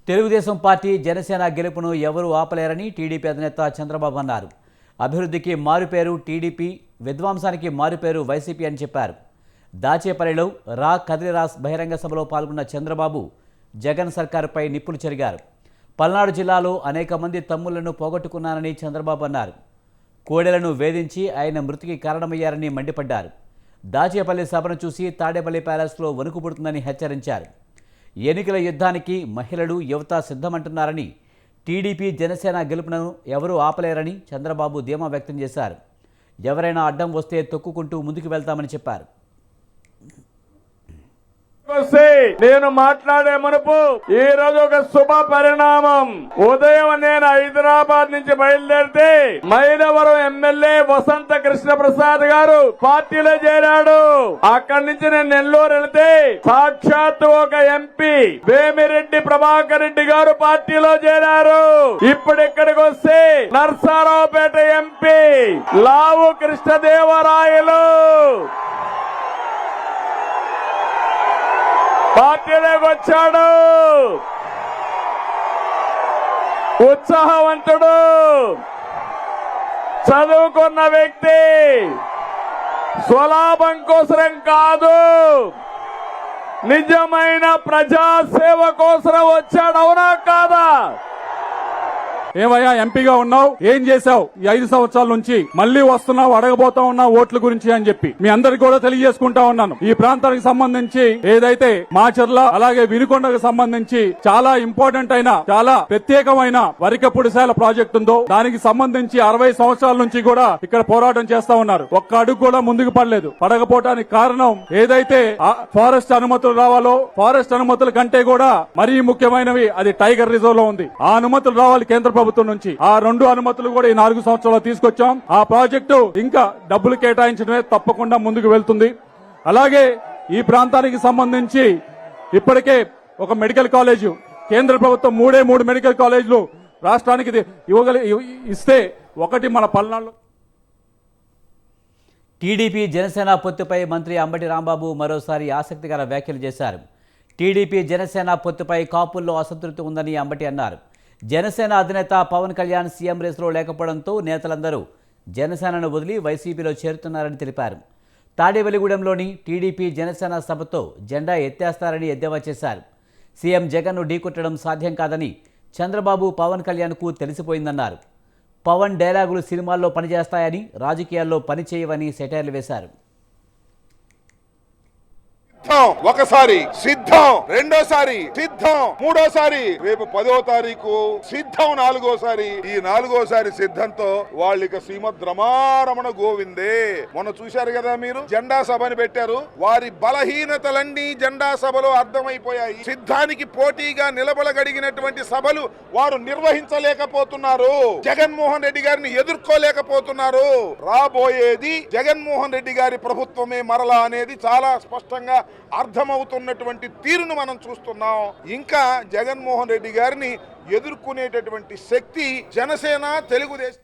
Telugu Desam party Janasena గెలుపును ఎవరూ ఆపలేరని TDP అధినేత చంద్రబాబు అన్నారు. అభివృద్ధికి మారుపేరు టీడీపీ, విధ్వంసానికి మారుపేరు వైసీపీ అని చెప్పారు. దాచేపల్లిలో కదిలిరాస్ బహిరంగ సభలో పాల్గొన్న చంద్రబాబు జగన్ సర్కారుపై నిప్పులు చెరిగారు. పల్నాడు జిల్లాలో అనేక మంది తమ్ముళ్లను పోగొట్టుకున్నానని చంద్రబాబు అన్నారు. కోడెలను వేధించి ఆయన మృతికి కారణమయ్యారని మండిపడ్డారు. దాచేపల్లి సభను చూసి తాడేపల్లి ప్యాలెస్లో వణుకు పుడుతుందని హెచ్చరించారు. ఎన్నికల యుద్ధానికి మహిళలు, యువత సిద్ధమంటున్నారని, టీడీపీ జనసేన గెలుపును ఎవరూ ఆపలేరని చంద్రబాబు ధీమా వ్యక్తం చేశారు. ఎవరైనా అడ్డం వస్తే తొక్కుకుంటూ ముందుకు వెళ్తామని చెప్పారు. నేను మాట్లాడే మునుపు ఈ రోజు ఒక శుభ పరిణామం. ఉదయం నేను హైదరాబాద్ నుంచి బయలుదేరితే మైలవరం ఎమ్మెల్యే వసంత కృష్ణ ప్రసాద్ గారు పార్టీలో చేరాడు. అక్కడి నుంచి నేను నెల్లూరు వెళితే సాక్షాత్తు ఒక ఎంపీ వేమిరెడ్డి ప్రభాకర్ రెడ్డి గారు పార్టీలో చేరారు. ఇప్పుడు ఇక్కడికి వస్తే నర్సారావుపేట ఎంపీ లావు కృష్ణదేవరాయలు పార్టీలోకి వచ్చాడు. ఉత్సాహవంతుడు, చదువుకున్న వ్యక్తి, స్వలాభం కోసరం కాదు, నిజమైన ప్రజాసేవ కోసరం వచ్చాడు. అవునా కాదా? ఏమయ్యా ఎంపీగా ఉన్నావు, ఏం చేశావు ఈ 5 సంవత్సరాల నుంచి, మళ్లీ వస్తున్నావు, అడగబోతా ఉన్నావు ఓట్ల గురించి అని చెప్పి మీ అందరికి కూడా తెలియజేసుకుంటా ఉన్నాను. ఈ ప్రాంతానికి సంబంధించి ఏదైతే మాచర్ల అలాగే వినుకొండకు సంబంధించి చాలా ఇంపార్టెంట్ అయిన, చాలా ప్రత్యేకమైన వరికపుడిశాల ప్రాజెక్ట్ ఉందో దానికి సంబంధించి 60 సంవత్సరాల నుంచి కూడా ఇక్కడ పోరాటం చేస్తా ఉన్నారు. ఒక్క అడుగు కూడా ముందుకు పడలేదు. పడకపోవడానికి కారణం ఏదైతే ఫారెస్ట్ అనుమతులు రావాలో, ఫారెస్ట్ అనుమతుల కంటే కూడా మరీ ముఖ్యమైనవి అది టైగర్ రిజర్వ్ లో ఉంది. ఆ అనుమతులు రావాలి కేంద్ర ప్రభుత్వం నుంచి. ఆ 2 అనుమతులు కూడా ఈ 4 సంవత్సరాలు తీసుకొచ్చాం. ఆ ప్రాజెక్టు ఇంకా డబ్బులు కేటాయించడమే తప్పకుండా ముందుకు వెళ్తుంది. అలాగే ఈ ప్రాంతానికి సంబంధించి ఇప్పటికే ఒక మెడికల్ కాలేజు కేంద్ర ప్రభుత్వం 3 మెడికల్ కాలేజీలు రాష్ట్రానికి ఇస్తే ఒకటి మన పల్నాడులో. టీడీపీ జనసేన పొత్తుపై మంత్రి అంబటి రాంబాబు మరోసారి ఆసక్తికర వ్యాఖ్యలు చేశారు. టీడీపీ జనసేన పొత్తుపై కాపుల్లో అసంతృప్తి ఉందని అంబటి అన్నారు. జనసేన అధినేత పవన్ కళ్యాణ్ సీఎం రేసులో లేకపోవడంతో నేతలందరూ జనసేనను వదిలి వైసీపీలో చేరుతున్నారని తెలిపారు. తాడేపల్లిగూడెంలోని టీడీపీ జనసేన సభతో జెండా ఎత్తేస్తారని ఎద్దేవా చేశారు. సీఎం జగన్ను ఢీకొట్టడం సాధ్యం కాదని చంద్రబాబు, పవన్ కళ్యాణ్కు తెలిసిపోయిందన్నారు. పవన్ డైలాగులు సినిమాల్లో పనిచేస్తాయని, రాజకీయాల్లో పనిచేయవని సెటైర్లు వేశారు. ఒకసారి సిద్ధం, రెండోసారి సిద్ధం, మూడోసారి రేపు 10వ తారీఖు సిద్ధం, 4వసారి. ఈ 4వసారి సిద్ధంతో వాళ్ళకి శ్రీమద్ రమారమణ గోవిందే. మొన్న చూశారు కదా మీరు, జెండా సభని పెట్టారు. వారి బలహీనతలన్నీ జెండా సభలో అర్థమైపోయాయి. సిద్ధానికి పోటీగా నిలబడగలిగినటువంటి సభలు వారు నిర్వహించలేకపోతున్నారు. జగన్మోహన్ రెడ్డి గారిని ఎదుర్కోలేకపోతున్నారు. రాబోయేది జగన్మోహన్ రెడ్డి గారి ప్రభుత్వమే మరలా అనేది చాలా స్పష్టంగా అర్థమవుతున్నటువంటి తీరును మనం చూస్తున్నాం. ఇంకా జగన్మోహన్ రెడ్డి గారిని ఎదుర్కొనేటటువంటి శక్తి జనసేన, తెలుగుదేశం